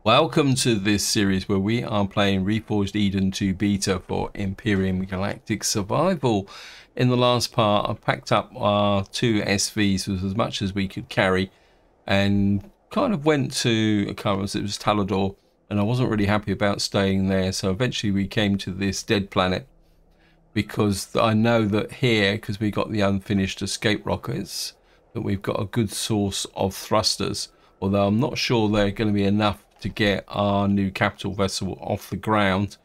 Welcome to this series where we are playing Reforged Eden 2 beta for Empyrion Galactic Survival. In the last part, I packed up our 2 SVs with as much as we could carry and kind of went to, I can't remember, it was Talador, and I wasn't really happy about staying there, so eventually we came to this dead planet because I know that here, because we got the unfinished escape rockets, that we've got a good source of thrusters, although I'm not sure they're going to be enough to get our new capital vessel off the ground.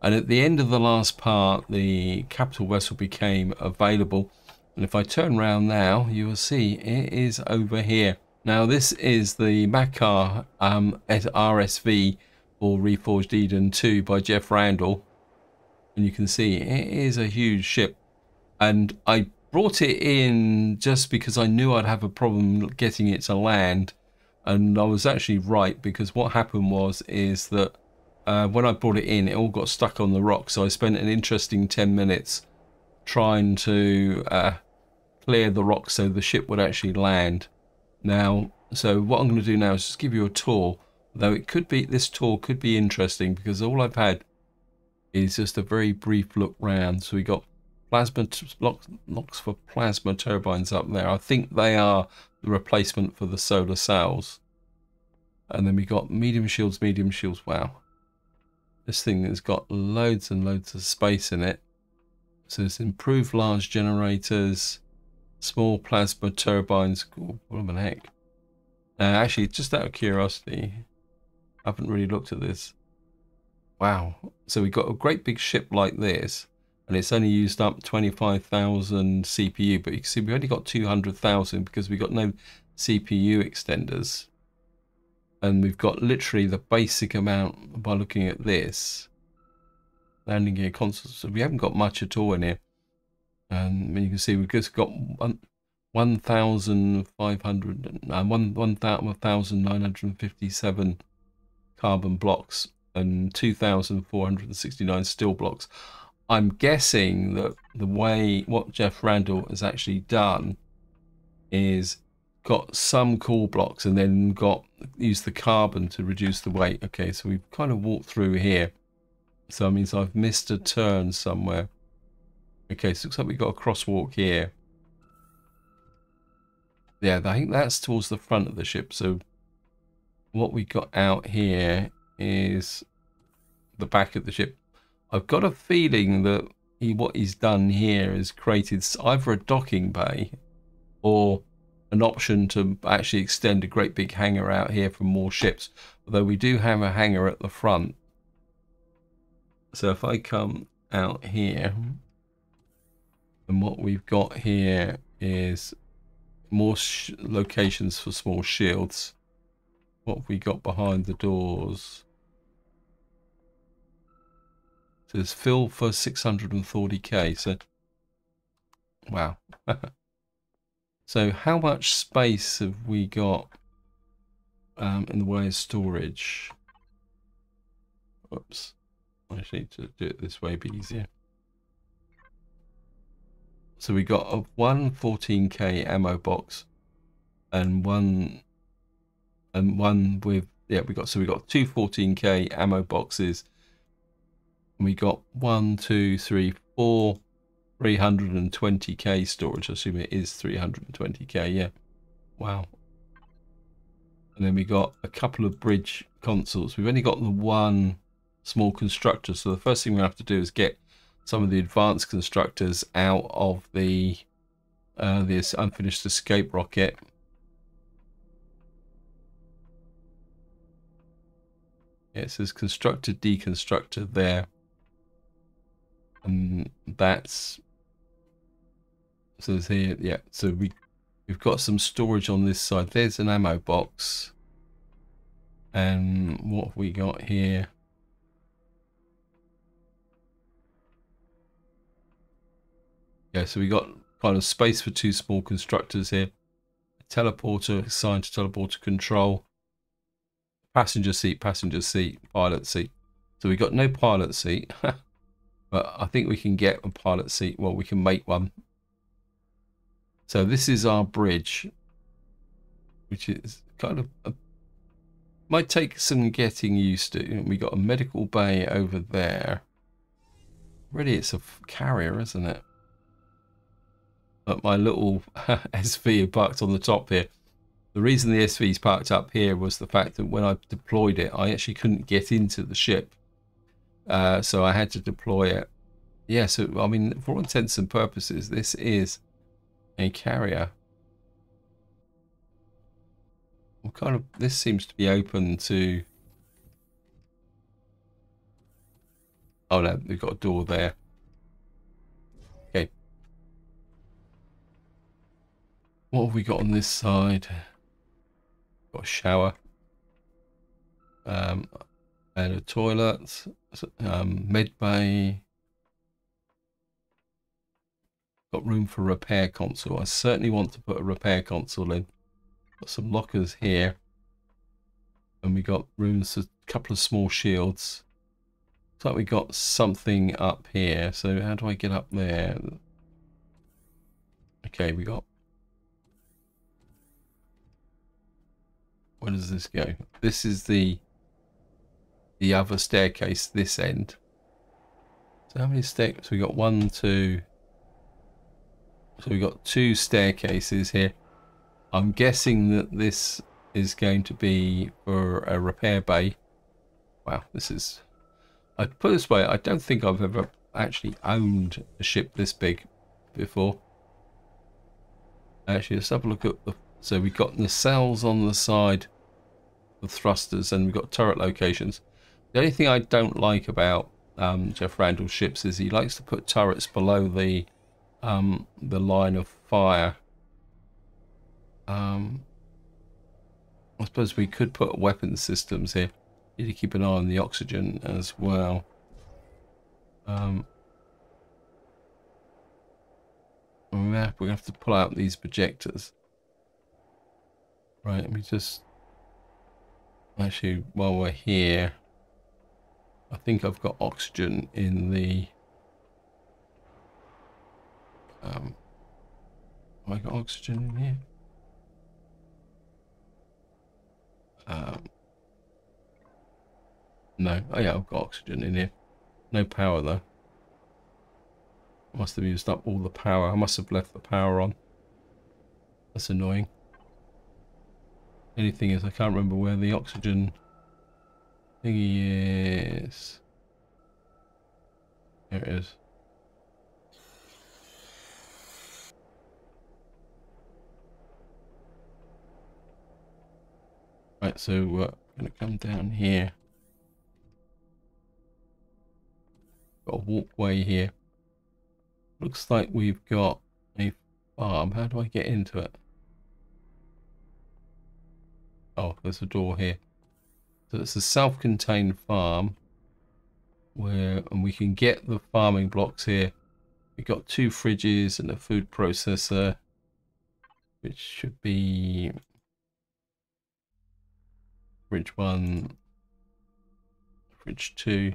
And at the end of the last part, the capital vessel became available, and if I turn around now, you will see it is over here. Now this is the Matar RSV for Reforged Eden 2 by Jeff Randall, and you can see it is a huge ship, and I brought it in just because I knew I'd have a problem getting it to land. And I was actually right, because what happened is that when I brought it in, it all got stuck on the rock. So I spent an interesting 10 minutes trying to clear the rock so the ship would actually land. Now, so what I'm going to do now is just give you a tour. Though it could be, this tour could be interesting because all I've had is just a very brief look round. So we got plasma locks for plasma turbines up there. I think they are the replacement for the solar cells. And then we got medium shields. Wow, this thing has got loads and loads of space in it. So it's improved large generators, small plasma turbines. Ooh, what the heck. Actually, just out of curiosity, I haven't really looked at this. Wow, so we got a great big ship like this, and it's only used up 25,000 CPU, but you can see we only got 200,000 because we got no CPU extenders. And we've got literally the basic amount by looking at this. Landing gear console, so we haven't got much at all in here. And you can see we've just got 1,957 carbon blocks and 2,469 steel blocks. I'm guessing that the way what Jeff Randall has actually done is got some core blocks and then used the carbon to reduce the weight. Okay, so we've kind of walked through here, so that means I've missed a turn somewhere. Okay, so it looks like we've got a crosswalk here. Yeah, I think that's towards the front of the ship. So what we got out here is the back of the ship. I've got a feeling that what he's done here is created either a docking bay or an option to actually extend a great big hangar out here for more ships. Although we do have a hangar at the front. So if I come out here, and what we've got here is more locations for small shields. What have we got behind the doors? So there's fill for 640k. So, wow. So how much space have we got in the way of storage? Oops. I need to do it this way, be easier. So we got a 14k ammo box and one with, yeah, we got two 14k ammo boxes. And we got 1, 2, 3, 4 320k storage. I assume it is 320k, yeah. Wow. And then we got a couple of bridge consoles. We've only got the one small constructor, so the first thing we have to do is get some of the advanced constructors out of the this unfinished escape rocket. Yeah, it says constructor, deconstructor there. And that's, so it's here, yeah. So we've got some storage on this side. There's an ammo box. And what have we got here? Yeah, so we got kind of space for 2 small constructors here. A teleporter assigned to teleporter control. Passenger seat, pilot seat. So we got no pilot seat. But I think we can get a pilot seat. Well, we can make one. So this is our bridge, which is kind of Might take some getting used to. We got a medical bay over there. Really, it's a carrier, isn't it? But my little SV parked on the top here. The reason the SV's parked up here was the fact that when I deployed it, I actually couldn't get into the ship. So I had to deploy it. Yeah, so, I mean, for all intents and purposes, this is a carrier. What kind of, this seems to be open to... Oh no, we've got a door there. Okay. What have we got on this side? Got a shower. And a toilet. Med bay. Got room for repair console. I certainly want to put a repair console in. Got some lockers here. And we got rooms for a couple of small shields. Looks like we got something up here. So how do I get up there? Okay, we got... Where does this go? This is the other staircase, this end. So how many stairs? So we got 1, 2... So we got 2 staircases here. I'm guessing that this is going to be for a repair bay. Wow, this is... I'd put it this way, I don't think I've ever actually owned a ship this big before. Actually, let's have a look at the... So we've got nacelles on the side of thrusters, and we've got turret locations. The only thing I don't like about Jeff Randall's ships is he likes to put turrets below the line of fire. I suppose we could put weapons systems here. Need to keep an eye on the oxygen as well. We're going to have to pull out these projectors. Right, let me just... Actually, while we're here, I think I've got oxygen in the... have I got oxygen in here? No. Oh yeah, I've got oxygen in here. No power though. Must have used up all the power. I must have left the power on. That's annoying. Anything is, I can't remember where the oxygen thingy is. There it is. Right, so we're going to come down here. Got a walkway here. Looks like we've got a farm. How do I get into it? Oh, there's a door here. So it's a self-contained farm and we can get the farming blocks here. We've got 2 fridges and a food processor, which should be fridge 1, fridge 2.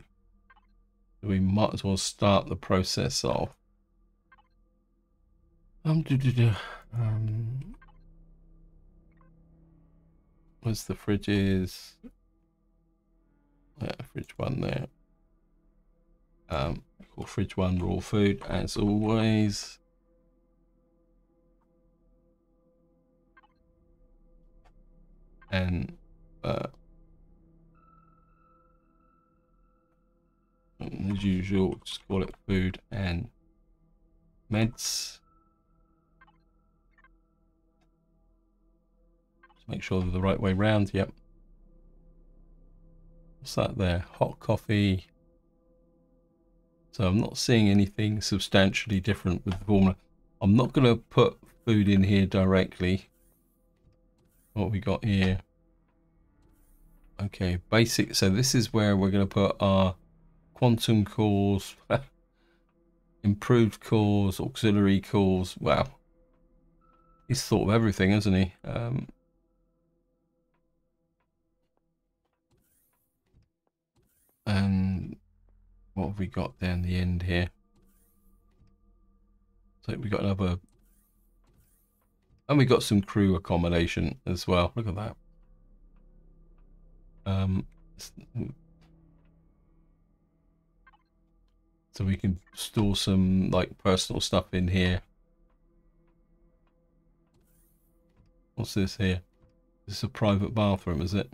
So we might as well start the process off. Where's the fridges? Yeah, fridge 1 there. Call fridge 1 raw food as always. And as usual, just call it food and meds. Just make sure they're the right way round. Yep. What's that there? Hot coffee. So I'm not seeing anything substantially different with the formula. I'm not going to put food in here directly. What we got here? Okay, basic. So this is where we're going to put our quantum cores, improved cores, auxiliary cores. Wow, he's thought of everything, hasn't he? And what have we got down the end here? So we got another, and we got some crew accommodation as well. Look at that. Um, so we can store some like personal stuff in here. What's this here? This is a private bathroom, is it?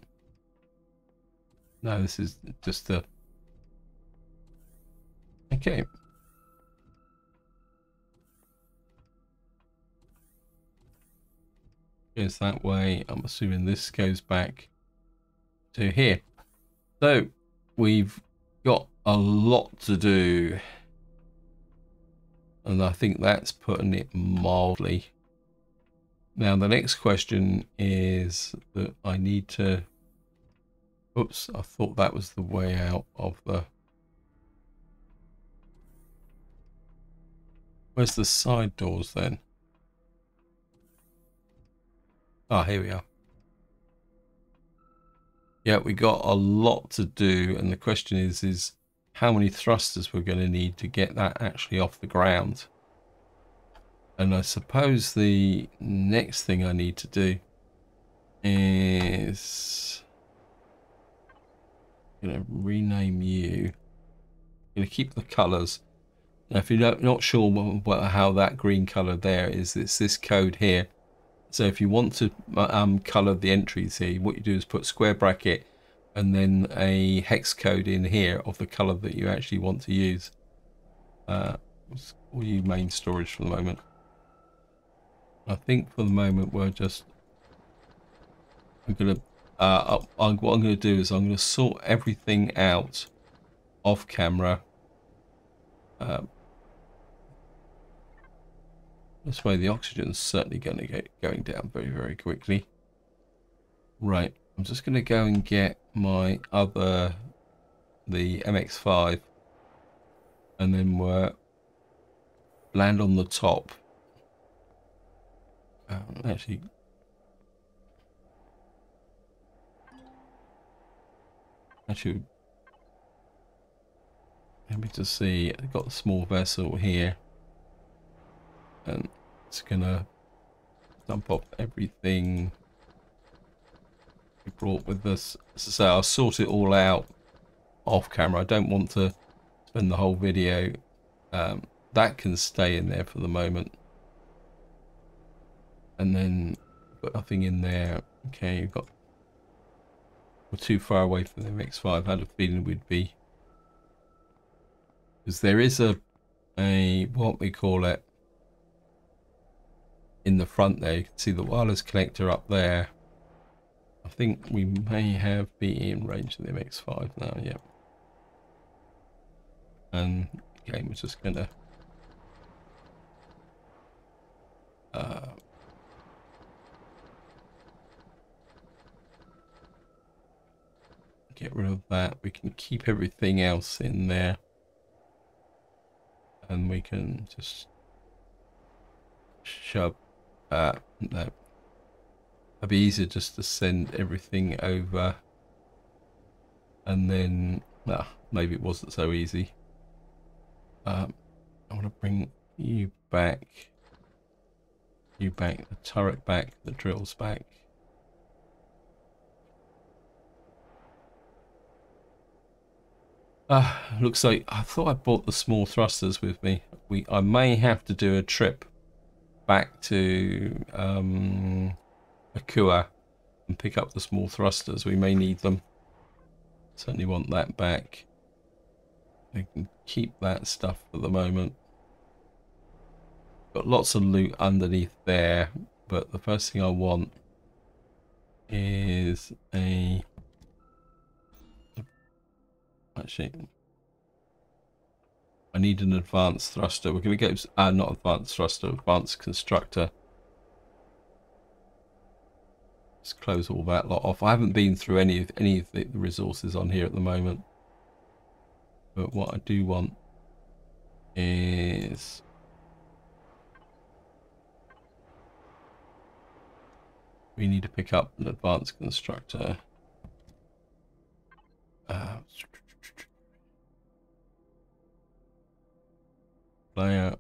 No, this is just the... Okay. Goes that way. I'm assuming this goes back to here. So we've got a lot to do, and I think that's putting it mildly. Now the next question is that I need to... Oops, I thought that was the way out of the... Where's the side doors then? Ah, here we are. Yeah, we got a lot to do, and the question is how many thrusters we're going to need to get that actually off the ground. And I suppose the next thing I need to do is... I'm going to rename you. I'm going to keep the colors. Now, if you're not sure how that green color there is, it's this code here. So if you want to color the entries here, what you do is put square bracket and then a hex code in here of the color that you actually want to use. We'll use main storage for the moment. I think for the moment we're just... I'm gonna what I'm gonna do is I'm gonna sort everything out off camera. This way the oxygen's certainly going to get going down very, very quickly. Right, I'm just going to go and get my the MX5, and then we'll land on the top. Actually, let me just see. I've got the small vessel here, and it's gonna dump off everything we brought with us. So I'll sort it all out off camera. I don't want to spend the whole video. That can stay in there for the moment, and then put nothing in there. Okay, we're too far away from the MX5. I had a feeling we'd be, because there is a what we call it in the front there. You can see the wireless connector up there. I think we may have been in range of the MX5 now. Yeah. And again, we're just gonna get rid of that. We can keep everything else in there, and we can just shove no, it'd be easier just to send everything over, and then maybe it wasn't so easy. I want to bring you back, the turret back, the drills back. Looks like I thought I brought the small thrusters with me. I may have to do a trip back to Akua and pick up the small thrusters. We may need them. Certainly want that back. I can keep that stuff for the moment. Got lots of loot underneath there, but the first thing I want is actually, I need an advanced thruster. We're going to go not advanced thruster, advanced constructor. Let's close all that lot off. I haven't been through any of the resources on here at the moment, but what I do want is we need to pick up an advanced constructor. Player.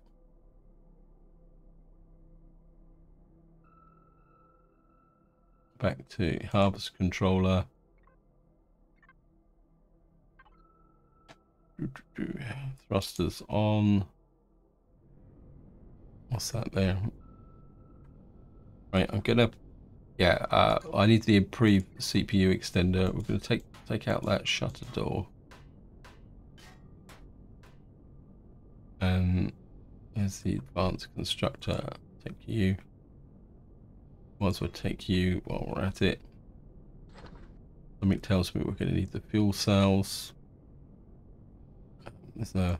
Back to harvest controller. Thrusters on. What's that there? Right, I'm gonna. Yeah, I need the improved CPU extender. We're gonna take out that shutter door. And here's the advanced constructor. Take you. Might as well take you while we're at it. Something tells me we're going to need the fuel cells. There's no.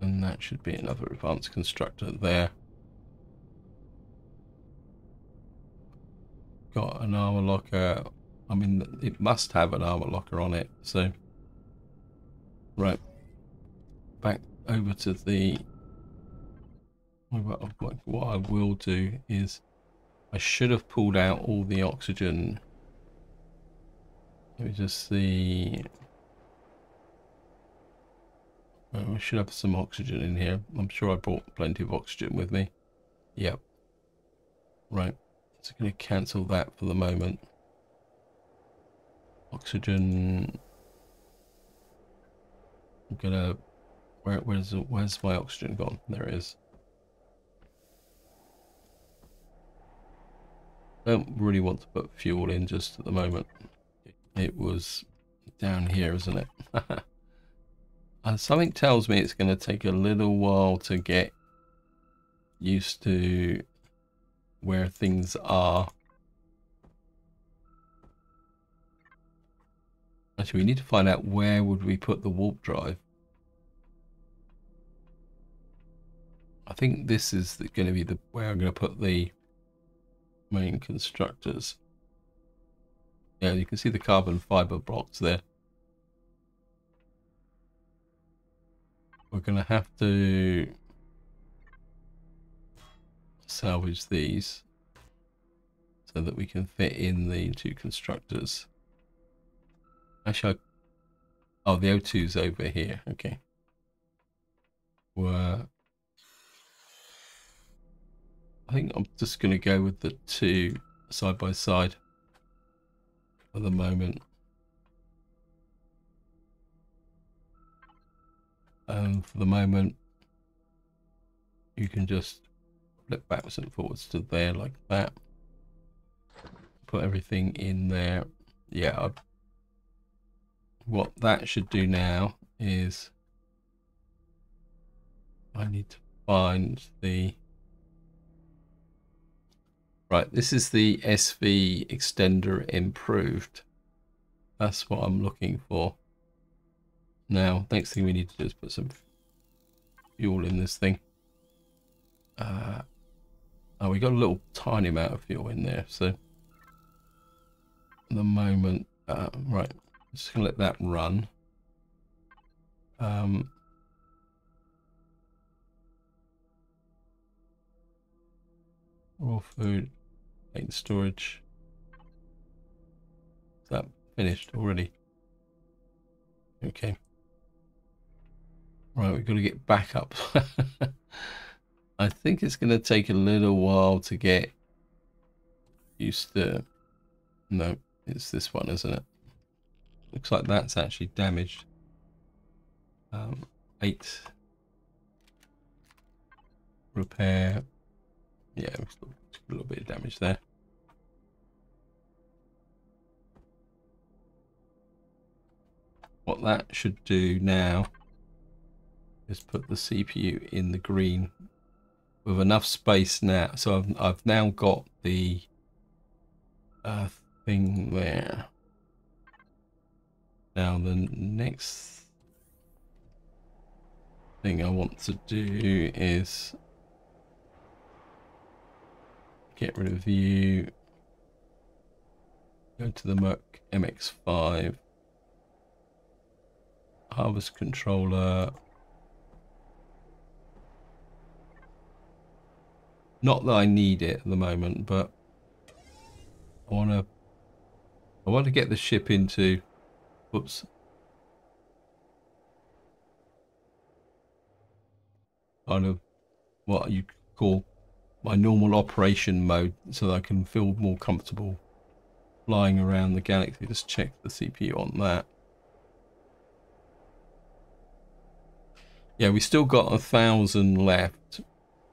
And that should be another advanced constructor there. Got an armor locker. I mean, it must have an armor locker on it. So, right. Back over to the. What I will do is I should have pulled out all the oxygen. Let me just see. We should have some oxygen in here. I'm sure I brought plenty of oxygen with me. Yep. Right. So I'm going to cancel that for the moment. Oxygen. I'm gonna. Where's my oxygen gone? There it is. Don't really want to put fuel in just at the moment. It was down here, isn't it? Something tells me it's going to take a little while to get used to where things are. Actually, we need to find out where would we put the warp drive. I think this is going to be where I'm going to put the main constructors. Yeah, you can see the carbon fiber blocks there. We're going to have to salvage these so that we can fit in the two constructors. Actually, oh, the O2's over here. Okay. I think I'm just going to go with the two side by side for the moment. And for the moment, you can just flip backwards and forwards to there like that. Put everything in there. Yeah. What that should do now is I need to find the... Right, this is the SV extender improved. That's what I'm looking for. Now, next thing we need to do is put some fuel in this thing. Oh, we got a little tiny amount of fuel in there, so at the moment, right, just gonna let that run. Raw food, main storage. Is that finished already? Okay. Right, we've got to get back up. I think it's going to take a little while to get used to... No, it's this one, isn't it? Looks like that's actually damaged. 8. Repair. Yeah, a little bit of damage there. What that should do now is put the CPU in the green with enough space now. So I've now got the thing there. Now the next thing I want to do is get rid of you. Go to the Merc MX5. Harvest controller. Not that I need it at the moment, but I want to get the ship into, whoops, kind of what you call my normal operation mode, so that I can feel more comfortable flying around the galaxy. Just check the CPU on that. Yeah, we still got 1,000 left.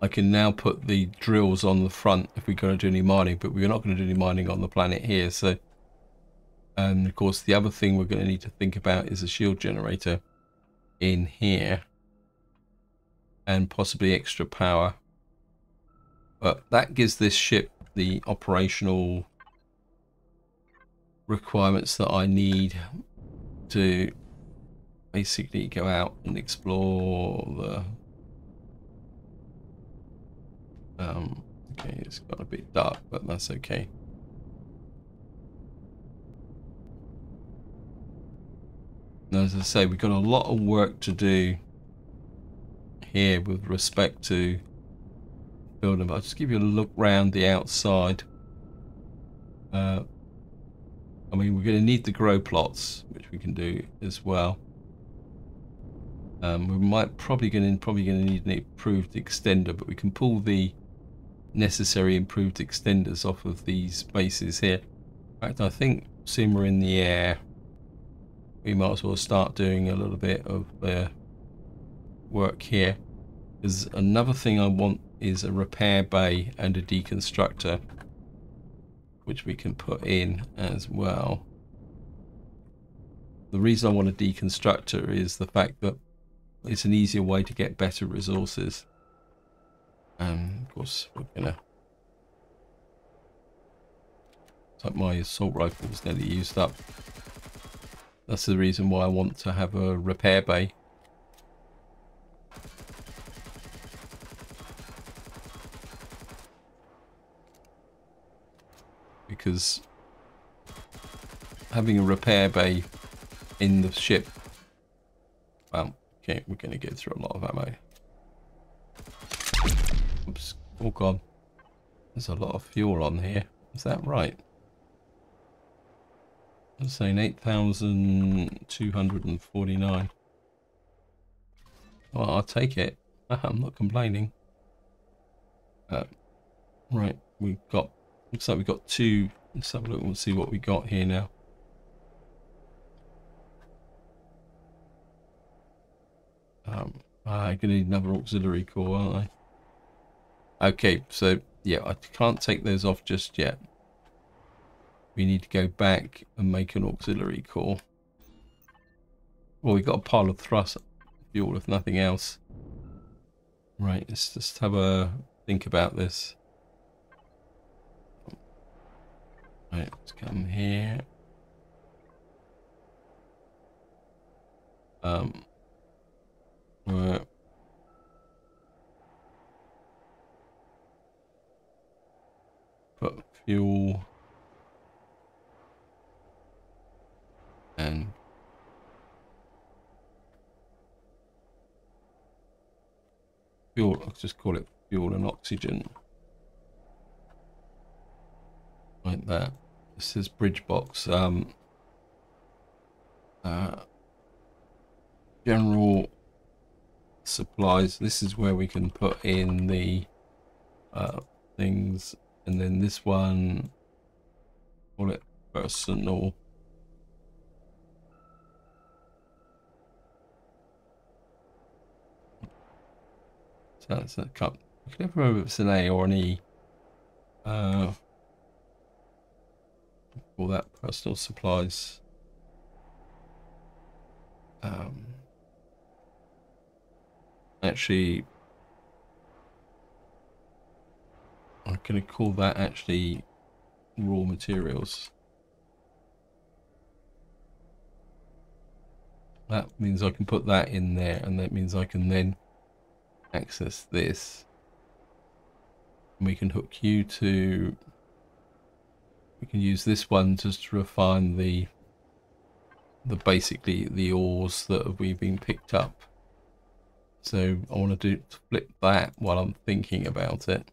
I can now put the drills on the front if we're going to do any mining, but we're not going to do any mining on the planet here. So, and of course, the other thing we're going to need to think about is a shield generator in here, and possibly extra power. But that gives this ship the operational requirements that I need to basically go out and explore the okay, it's got a bit dark, but that's okay. And as I say, we've got a lot of work to do here with respect to building. But I'll just give you a look round the outside. I mean, we're going to need the grow plots, which we can do as well. We might probably going to need an improved extender, but we can pull the necessary improved extenders off of these bases here. In fact, I think seeing we're in the air, we might as well start doing a little bit of work here. Because another thing I want is a repair bay and a deconstructor, which we can put in as well. The reason I want a deconstructor is the fact that it's an easier way to get better resources. And of course, we're gonna. It's like my assault rifle is nearly used up. That's the reason why I want to have a repair bay. Because having a repair bay in the ship, well, okay, we're going to get through a lot of ammo. Oops, oh god, there's a lot of fuel on here. Is that right? I'm saying 8,249. Well, I'll take it. I'm not complaining. Right, we've got. Looks like we've got two. Let's have a look and see what we got here now. I'm gonna need another auxiliary core, aren't I? Okay, so yeah, I can't take those off just yet. We need to go back and make an auxiliary core. Well, we've got a pile of thrust fuel, if nothing else. Right, let's just have a think about this. Right, let's come here. Right. Put fuel and fuel. Let's just call it fuel and oxygen. Like that. This is bridge box. General supplies. This is where we can put in the things, and then this one, call it personal. So that's a cup. I can never remember if it's an A or an E. All that personal supplies. Actually, I'm going to call that actually raw materials. That means I can put that in there, and that means I can then access this. And we can hook you to. We can use this one just to refine the basically the ores that we've been picked up. So I want to flip that while I'm thinking about it.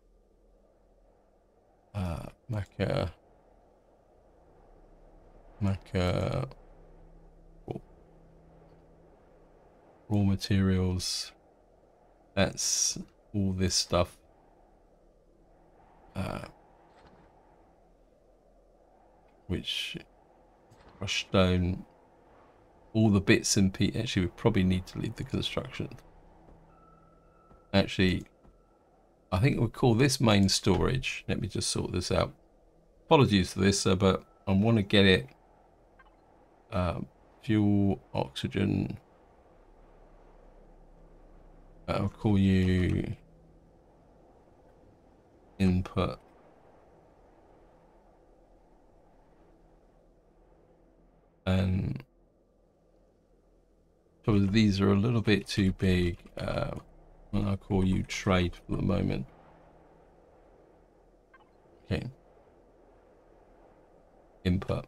Maca raw materials. That's all this stuff. which crush stone, all the bits and pieces. Actually, we probably need to leave the construction. Actually, I think we'll call this main storage. Let me just sort this out. Apologies for this, but I want to get it fuel, oxygen. I'll call you input. And probably these are a little bit too big. And I'll call you trade for the moment. Okay. Input.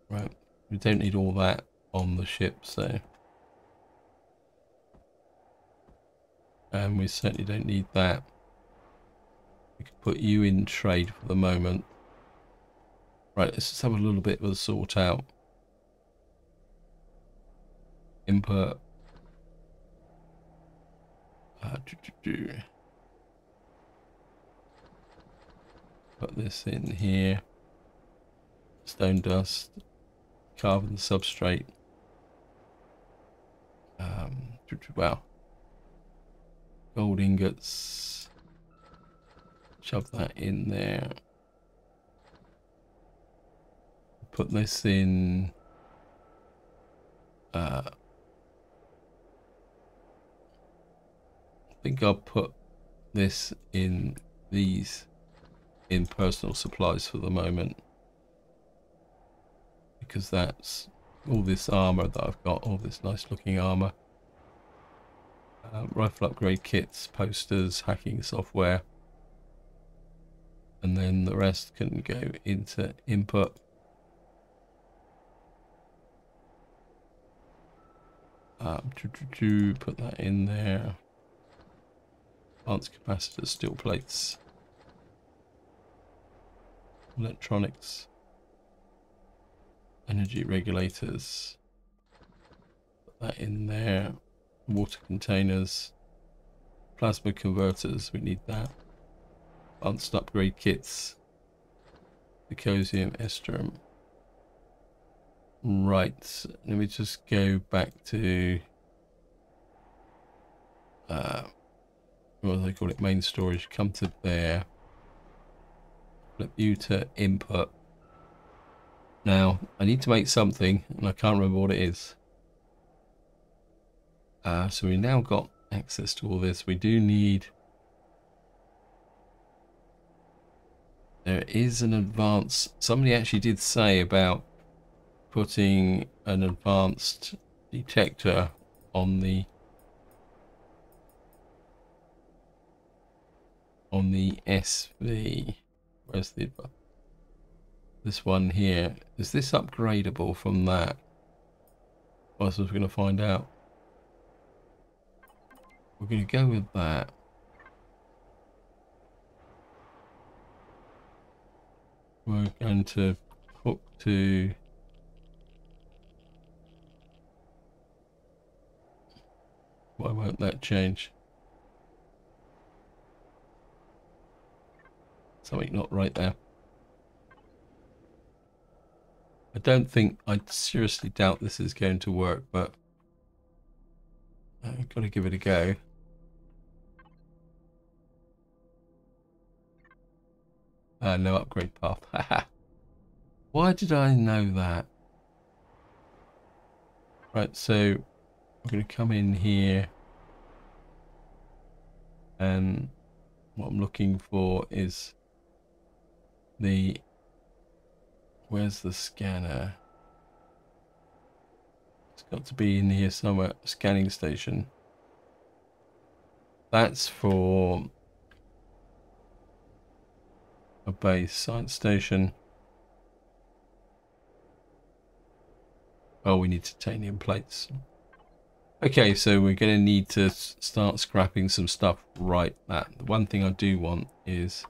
Right. We don't need all that on the ship, so. And we certainly don't need that. We can put you in trade for the moment. Right, let's just have a little bit of a sort out. Input. Put this in here. Stone dust. Carbon substrate. Wow. Gold ingots. Shove that in there. Put this in. I think I'll put this in these in personal supplies for the moment, because that's all this armor that I've got, all this nice looking armor. Rifle upgrade kits, posters, hacking software, and then the rest can go into input. Put that in there. Advanced capacitors, steel plates, electronics, energy regulators. Put that in there. Water containers, plasma converters, we need that. Advanced upgrade kits, Nicosium, Estrum. Right, let me just go back to what do they call it, main storage. Come to there, flip you to input. Now I need to make something and I can't remember what it is. So we now got access to all this. We do need, there is an advanced, somebody actually did say about putting an advanced detector on the SV. Where's the, this one here? Is this upgradable from that? Well, that's what we're going to find out. We're going to go with that. We're going to hook to why won't that change? Something not right there. I seriously doubt this is going to work, but I've got to give it a go. No upgrade path. Why did I know that? Right, so I'm going to come in here, and what I'm looking for is the, where's the scanner? It's got to be in here somewhere. Scanning station. That's for a base. Science station. Oh, we need titanium plates. Okay, so we're going to need to start scrapping some stuff right now. The one thing I do want is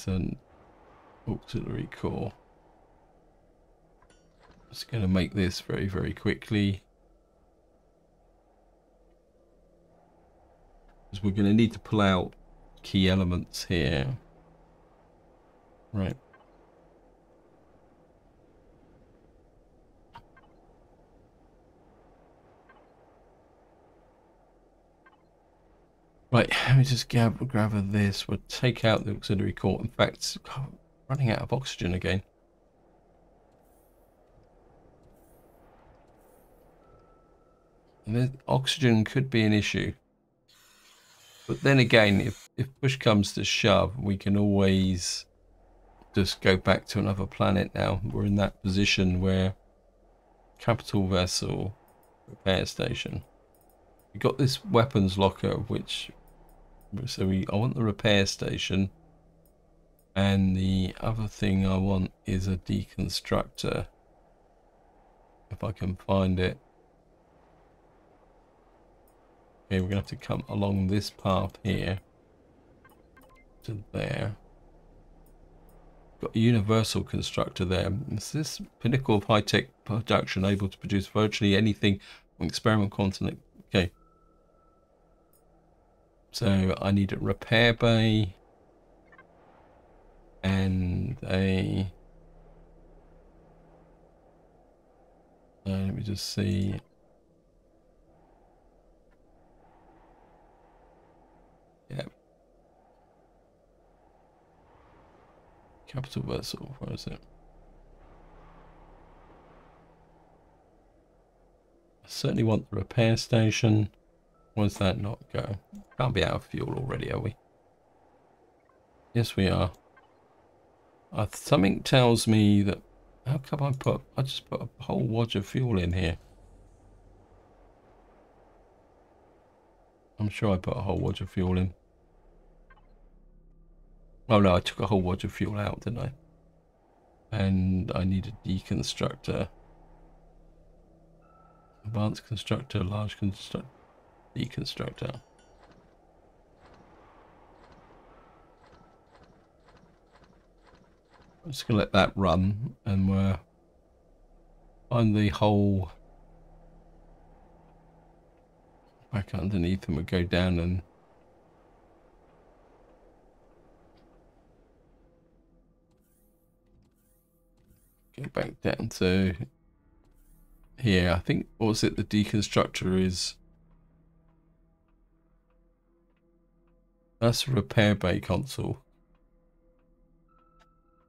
an auxiliary core. Just going to make this very, very quickly. because we're going to need to pull out key elements here. Right. Right, let me just grab this. We'll take out the auxiliary core. In fact, God, running out of oxygen again. And the oxygen could be an issue. But then again, if push comes to shove, we can always just go back to another planet now. We're in that position where capital vessel, repair station. We've got this weapons locker, which... So I want the repair station. And the other thing I want is a deconstructor. If I can find it. Okay, we're going to have to come along this path here. To there. Got a universal constructor there. Is this pinnacle of high-tech production able to produce virtually anything on experiment continent? Okay. So I need a repair bay and a... let me just see. Yeah. Capital vessel, where is it? I certainly want the repair station. Where's that not go? Can't be out of fuel already, are we? Yes, we are. Something tells me that... How come I just put a whole wad of fuel in here? I'm sure I put a whole wad of fuel in. Oh no, I took a whole wad of fuel out, didn't I? And I need a deconstructor. Advanced constructor, large constructor, deconstructor. I'm just going to let that run, and we're on the hole back underneath, and we'll go down and go back down to here. I think, what was it, the deconstructor is... That's a repair bay console.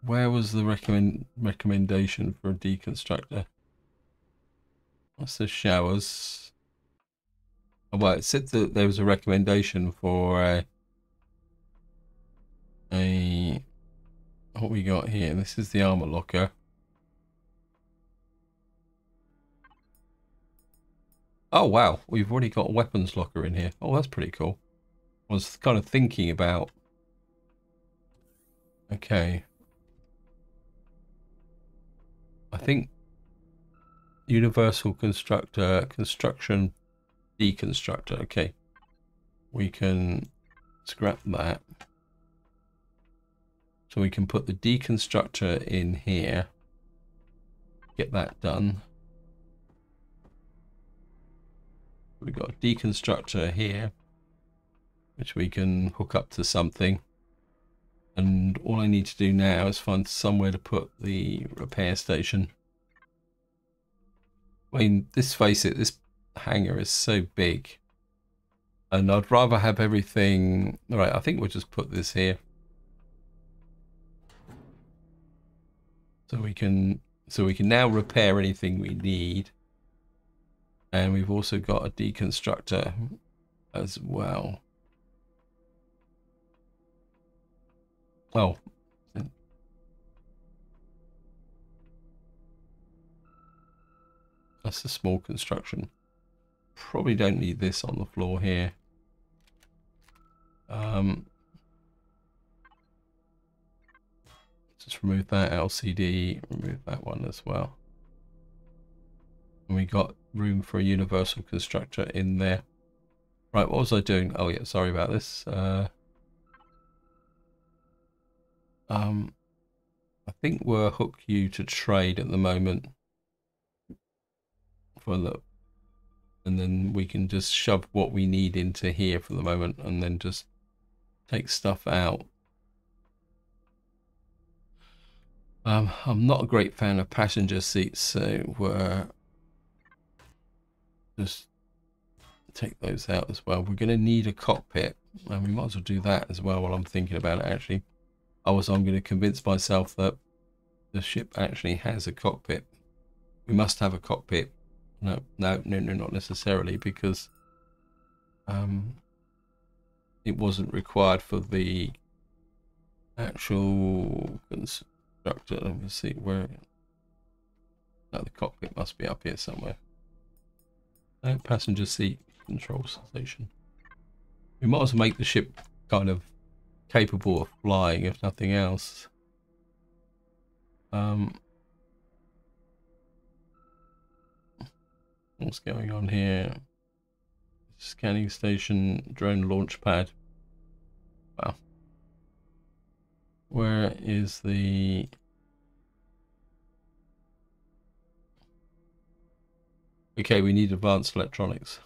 Where was the recommendation for a deconstructor? What's the showers? Oh, well, it said that there was a recommendation for what we got here. This is the armor locker. Oh wow, we've already got a weapons locker in here. Oh, that's pretty cool. I was kind of thinking about... Okay. I think universal constructor, construction, deconstructor. Okay. We can scrap that. So we can put the deconstructor in here. Get that done. We've got a deconstructor here, which we can hook up to something. And all I need to do now is find somewhere to put the repair station. I mean, let's face it, this hangar is so big. And I'd rather have everything... Alright, I think we'll just put this here. So we can now repair anything we need. And we've also got a deconstructor as well. Oh. That's a small construction. Probably don't need this on the floor here. Just remove that LCD, remove that one as well. And we got room for a universal constructor in there. Right, what was I doing? Oh yeah, sorry about this. I think we're hook you to trade at the moment for the and then we can just shove what we need into here for the moment and then just take stuff out. I'm not a great fan of passenger seats, so we're just take those out as well. We're going to need a cockpit, and we might as well do that as well while I'm thinking about it. Actually, I'm going to convince myself that the ship actually has a cockpit. We must have a cockpit. No, not necessarily, because it wasn't required for the actual constructor. Let me see where. No, the cockpit must be up here somewhere. No, passenger seat control station. We might as well make the ship kind of capable of flying, if nothing else. What's going on here? Scanning station, drone launch pad. Wow. Where is the... Okay, we need advanced electronics.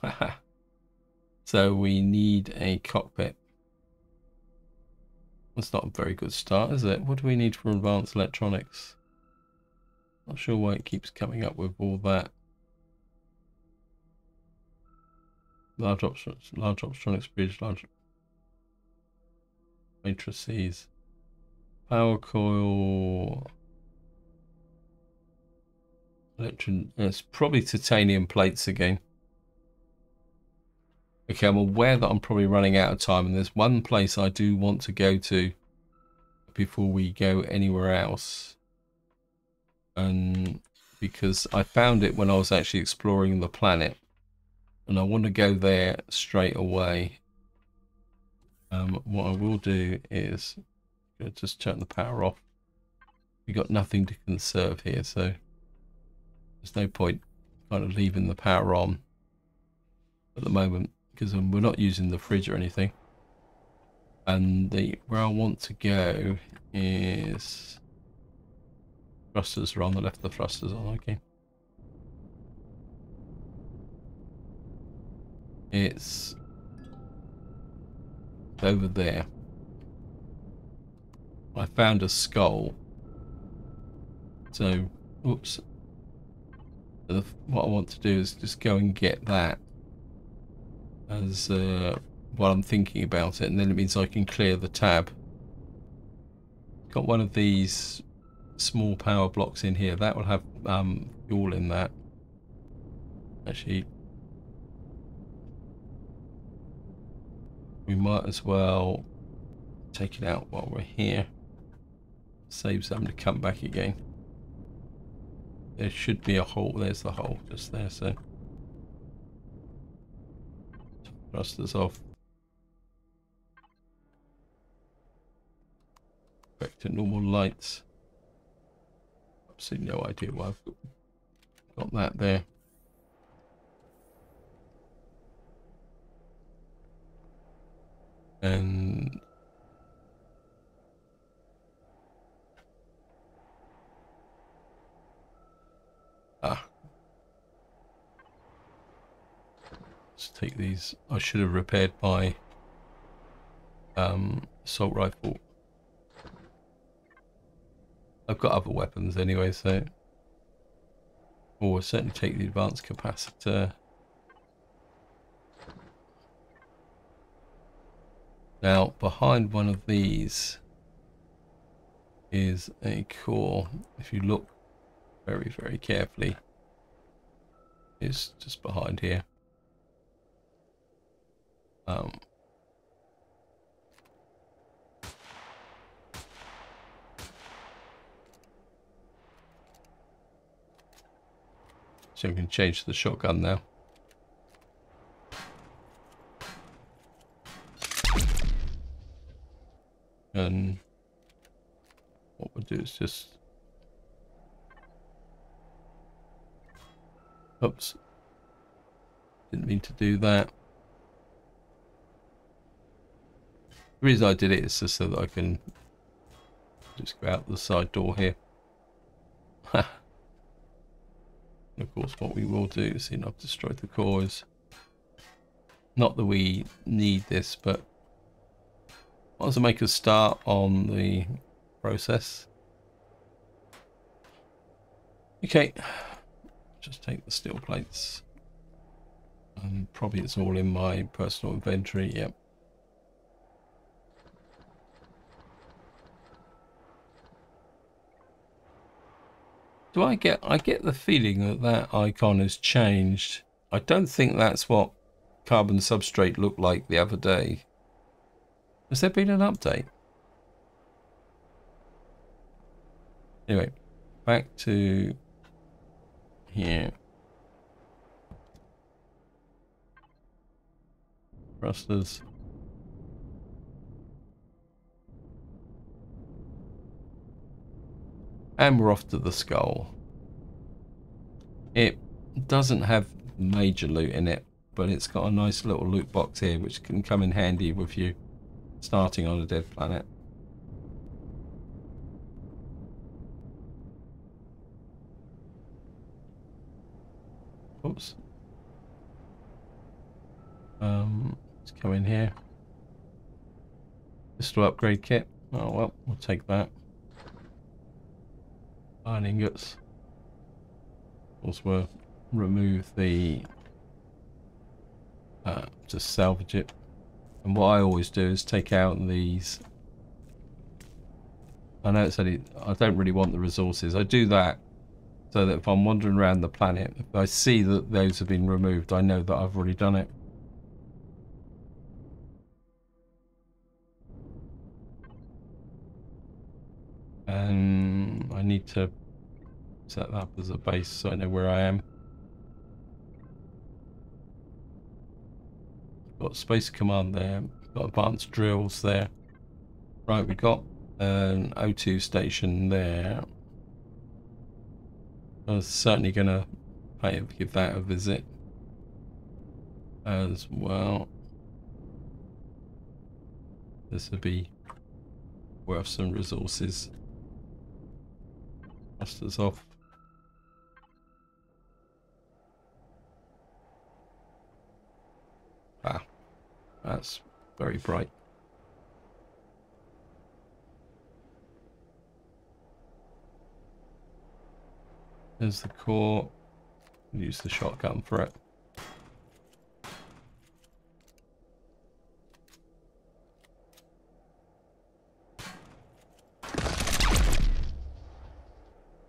So we need a cockpit. That's not a very good start, is it? What do we need for advanced electronics? Not sure why it keeps coming up with all that. Large electronics bridge, large matrices, power coil, it's probably titanium plates again. Okay, I'm aware that I'm probably running out of time, and there's one place I do want to go to before we go anywhere else. And because I found it when I was actually exploring the planet, and I want to go there straight away. What I will do is just turn the power off. We've got nothing to conserve here, so there's no point kind of leaving the power on at the moment, because we're not using the fridge or anything. And where I want to go is... Thrusters are on the left, the thrusters on, okay. It's over there. I found a skull. So, oops. What I want to do is just go and get that as while I'm thinking about it, and then it means I can clear the tab. Got one of these small power blocks in here. That will have fuel in that. Actually, we might as well take it out while we're here. Saves them to come back again. There should be a hole. There's the hole just there, so thrusters off. Back to normal lights. Absolutely no idea why I've got that there. And let's take these. I should have repaired my assault rifle. I've got other weapons anyway, so we'll certainly take the advanced capacitor. Now, behind one of these is a core. If you look very, very carefully, it's just behind here. So we can change the shotgun now. And what we'll do is just... Oops. Didn't mean to do that. The reason I did it is just so that I can just go out the side door here. Of course, what we will do is, I've destroyed the cores. Not that we need this, but I want to make a start on the process. Okay, just take the steel plates. And probably it's all in my personal inventory. Yep. I get the feeling that icon has changed. I don't think that's what carbon substrate looked like the other day. Has there been an update? Anyway, back to here. Thrusters. And we're off to the skull. It doesn't have major loot in it, but it's got a nice little loot box here which can come in handy with you starting on a dead planet. Oops. Let's come in here. Pistol upgrade kit. Oh well, we'll take that. Iron ingots. Of course, we'll remove the just salvage it. And what I always do is take out these. I know it's only, I don't really want the resources. I do that so that if I'm wandering around the planet, if I see that those have been removed, I know that I've already done it. And I need to set that up as a base so I know where I am. Got space command there, got advanced drills there. Right, we've got an O2 station there. I was certainly going to give that a visit as well. This would be worth some resources. Thrusters off. Ah, that's very bright. There's the core. Use the shotgun for it.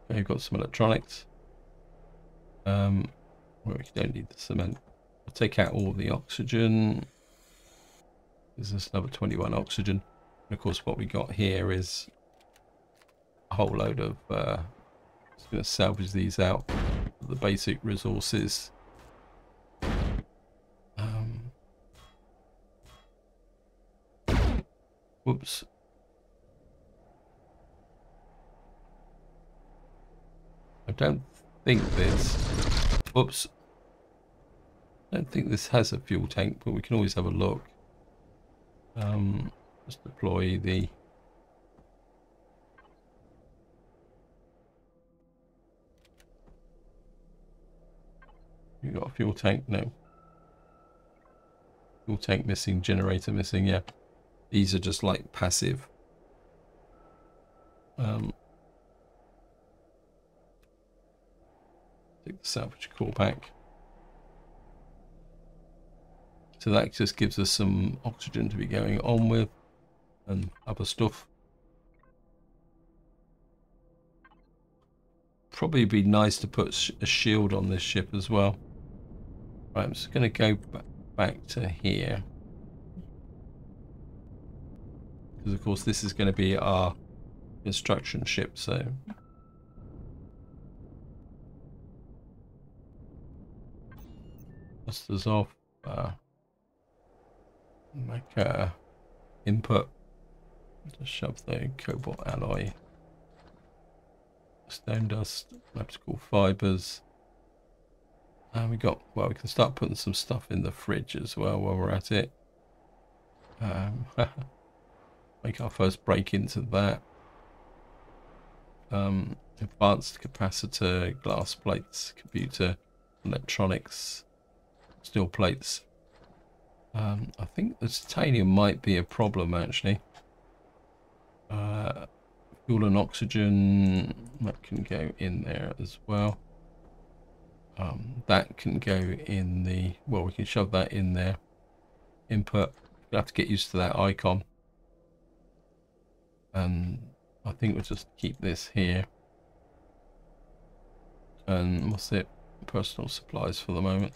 Okay, we've got some electronics. Well, we don't need the cement. I'll take out all the oxygen. There's this another 21 oxygen. And of course, what we got here is a whole load of. Just going to salvage these out. The basic resources. Whoops. I don't think this. Whoops. I don't think this has a fuel tank, but we can always have a look. Just deploy the. You got a fuel tank? No. Fuel tank missing, generator missing, yeah. These are just like passive. Take the salvage core back. So that just gives us some oxygen to be going on with and other stuff. Probably be nice to put a shield on this ship as well. Right, I'm just going to go back to here. Because of course this is going to be our construction ship, so. Thrusters off. Make a input. Just shove the cobalt alloy. Stone dust, electrical fibers. And we got, well, we can start putting some stuff in the fridge as well while we're at it. Make our first break into that. Advanced capacitor, glass plates, computer, electronics, steel plates. I think the titanium might be a problem actually. Fuel and oxygen, that can go in there as well. That can go in the, well, we can shove that in there. Input, you'll have to get used to that icon. And I think we'll just keep this here. And what's it? Personal supplies for the moment.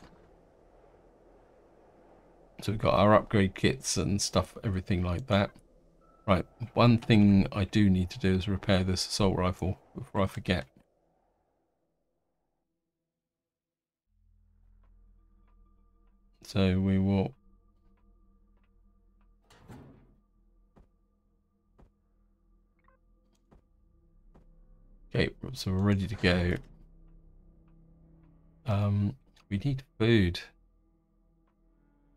So we've got our upgrade kits and stuff, everything like that. Right, one thing I do need to do is repair this assault rifle before I forget. So we will... Okay, so we're ready to go. We need food.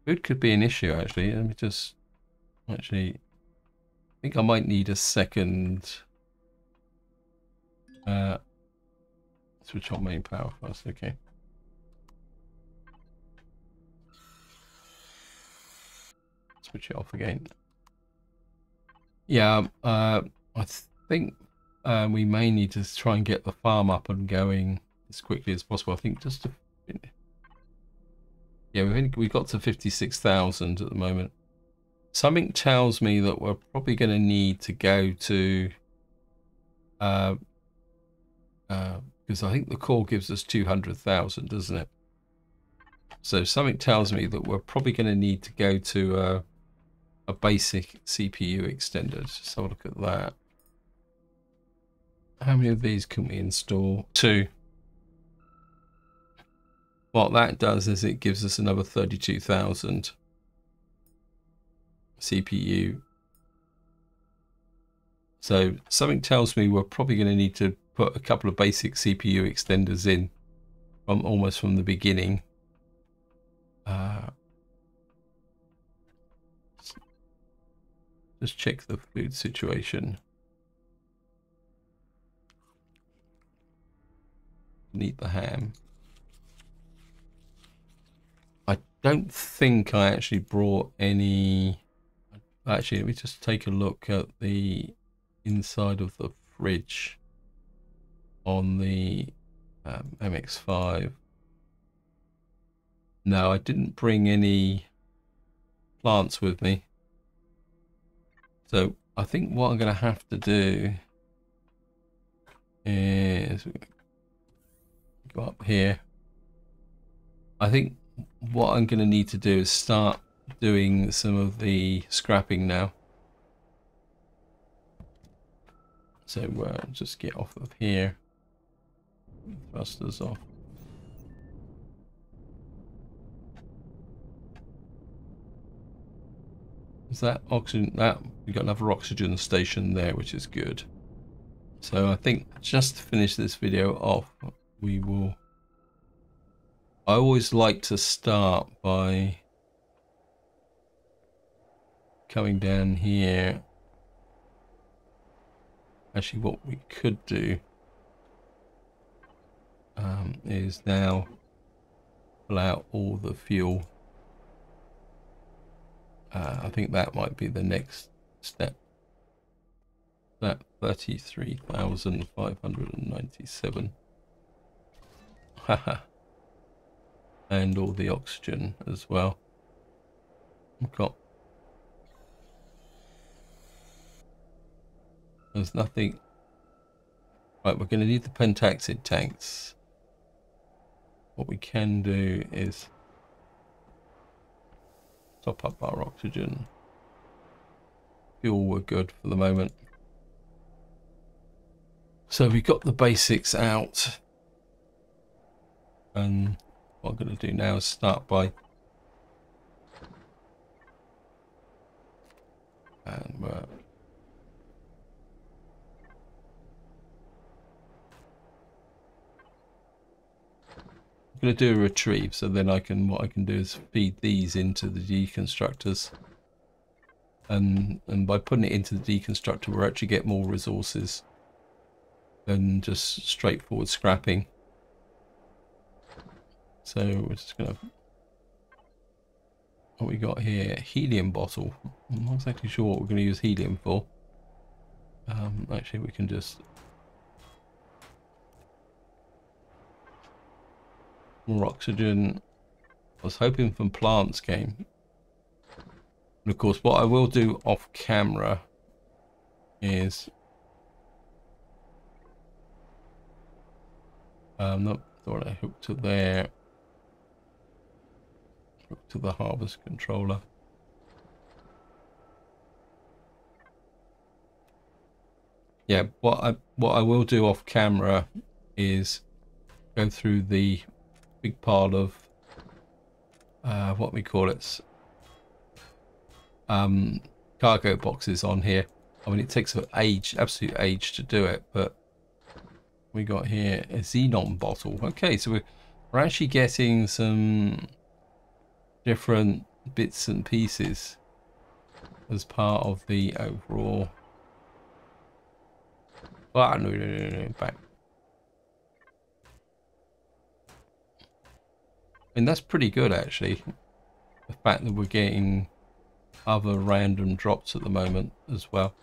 Food could be an issue actually. Let me just... Actually, I think I might need a second... switch on main power first, okay. Switch it off again. Yeah, I think we may need to try and get the farm up and going as quickly as possible. I think just to... Yeah, we got to 56,000 at the moment. Something tells me that we're probably going to need to go to... because I think the core gives us 200,000, doesn't it? So something tells me that we're probably going to need to go to a basic CPU extender. Just have a look at that. How many of these can we install? 2. What that does is it gives us another 32,000 CPU. So something tells me we're probably going to need to put a couple of basic CPU extenders in from almost from the beginning. Just check the food situation. Need the ham. I don't think I actually brought any. Actually, let me just take a look at the inside of the fridge on the MX-5. No, I didn't bring any plants with me. So I think what I'm going to have to do is go up here. I think what I'm going to need to do is start doing some of the scrapping now. So just get off of here. Thrusters off. Is that oxygen? That we got another oxygen station there, which is good. So I think just to finish this video off, we will. I always like to start by coming down here. Actually, what we could do is now pull out all the fuel. I think that might be the next step. That 33,597. Haha. And all the oxygen as well. We've got. There's nothing. Right, we're going to need the pentaxid tanks. What we can do is top up our oxygen. Fuel, we're good for the moment. So we've got the basics out. And what I'm going to do now is start by... And we're... going to do a retrieve, so then what I can do is feed these into the deconstructors, and by putting it into the deconstructor we'll actually get more resources than just straightforward scrapping. So we're just gonna, what we got here, helium bottle. I'm not exactly sure what we're going to use helium for. Actually we can just, more oxygen. I was hoping from plants came. And of course what I will do off camera is not thought I hooked to there. Hooked to the harvest controller. Yeah, what I will do off camera is go through the big pile of what we call it, cargo boxes on here. I mean, it takes an absolute age to do it, but we got here a xenon bottle. Okay, so we're actually getting some different bits and pieces as part of the overall. Oh, no, back. And that's pretty good, actually. The fact that we're getting other random drops at the moment as well.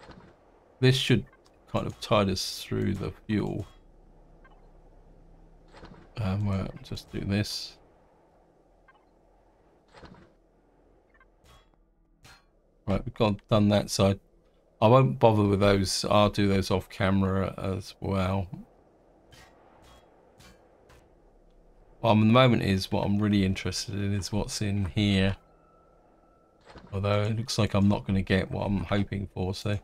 This should kind of tide us through the fuel. We'll just do this. Right, we've done that side. I won't bother with those. I'll do those off camera as well. Well, at the moment is what I'm really interested in is what's in here. Although it looks like I'm not going to get what I'm hoping for, so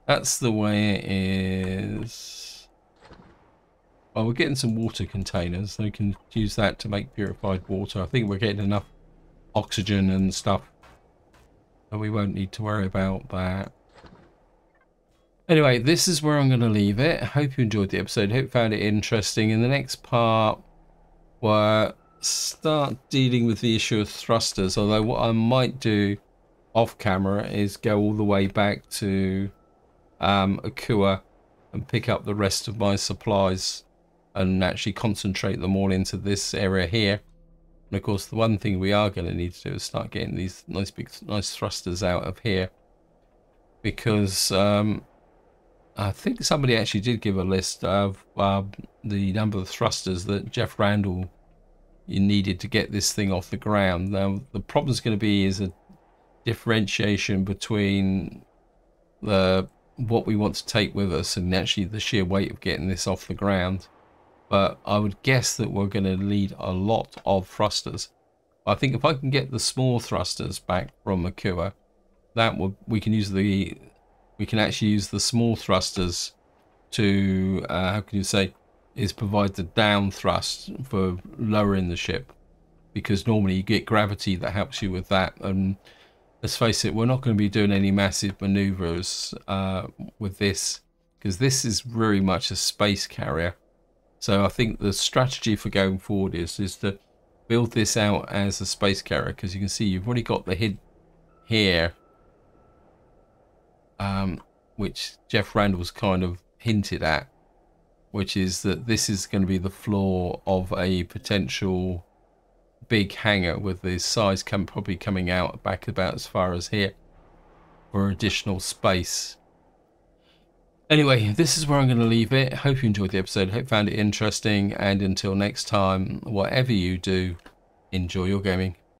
that's the way it is. Well, we're getting some water containers, so we can use that to make purified water. I think we're getting enough oxygen and stuff, so we won't need to worry about that. Anyway, this is where I'm going to leave it. I hope you enjoyed the episode. Hope you found it interesting. In the next part, we'll start dealing with the issue of thrusters. Although what I might do off camera is go all the way back to Akua and pick up the rest of my supplies and actually concentrate them all into this area here. And of course, the one thing we are going to need to do is start getting these nice thrusters out of here, because I think somebody actually did give a list of the number of thrusters that Jeff Randall needed to get this thing off the ground. Now, the problem is going to be is a differentiation between what we want to take with us and actually the sheer weight of getting this off the ground. But I would guess that we're going to need a lot of thrusters. I think if I can get the small thrusters back from Akua, we can actually use the small thrusters to how can you say, is provide the down thrust for lowering the ship, because normally you get gravity that helps you with that. And let's face it, we're not going to be doing any massive maneuvers with this, because this is very much a space carrier. So I think the strategy for going forward is to build this out as a space carrier, because you can see you've already got the hint here, which Jeff Randall's kind of hinted at, which is that this is going to be the floor of a potential big hangar with the size probably coming out back about as far as here for additional space. Anyway, this is where I'm going to leave it. Hope you enjoyed the episode. Hope you found it interesting. And until next time, whatever you do, enjoy your gaming.